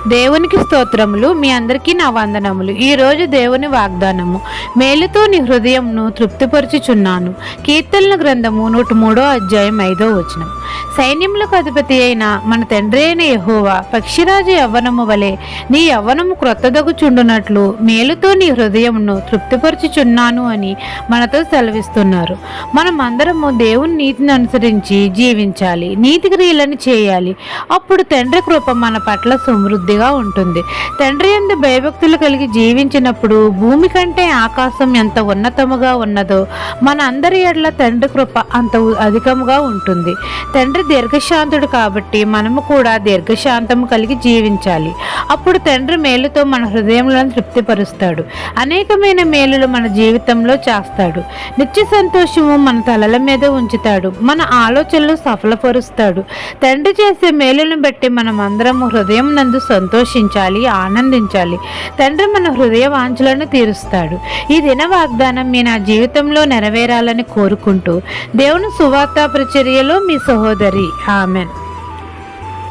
దేవునికి స్తోత్రములు. మీ అందరికీ నా వందనములు. ఈరోజు దేవుని వాగ్దానము, మేలుతో నీ హృదయంను తృప్తిపరచుచున్నాను. కీర్తనల గ్రంథము 103 అధ్యాయం 5వ వచనం. సైన్యములకు అధిపతి అయిన మన తండ్రి అయిన యెహోవా పక్షిరాజు యవ్వనము వలె నీ యవ్వనము క్రొత్తదగుచుండునట్లు మేలుతో నీ హృదయంను తృప్తిపరచుచున్నాను అని మనతో సెలవిస్తున్నారు. మనమందరము దేవుని నీతిని అనుసరించి జీవించాలి, నీతి క్రియలను చేయాలి. అప్పుడు తండ్రి కృప మన పట్ల సమృద్ధిగా ఉంటుంది. తండ్రి యందు భయభక్తులు కలిగి జీవించినప్పుడు భూమి కంటే ఆకాశం ఎంత ఉన్నతముగా ఉన్నదో మన అందరి ఎడల తండ్రి కృప అంత అధికముగా ఉంటుంది. తండ్రి దీర్ఘశాంతుడు కాబట్టి మనము కూడా దీర్ఘశాంతము కలిగి జీవించాలి. అప్పుడు తండ్రి మేలుతో మన హృదయములను తృప్తిపరుస్తాడు. అనేకమైన మేలులు మన జీవితంలో చేస్తాడు. నిత్య సంతోషము మన తలల మీద ఉంచుతాడు. మన ఆలోచనలు సఫలపరుస్తాడు. తండ్రి చేసే మేలును బట్టి మనం అందరము హృదయం నందు సంతోషించాలి, ఆనందించాలి. తండ్రి మన హృదయ వాంఛలను తీరుస్తాడు. ఈ దిన వాగ్దానం మీ నా జీవితంలో నెరవేరాలని కోరుకుంటూ దేవుని సువార్త పరిచర్యలో మీ సహోదరి. ఆమెన్.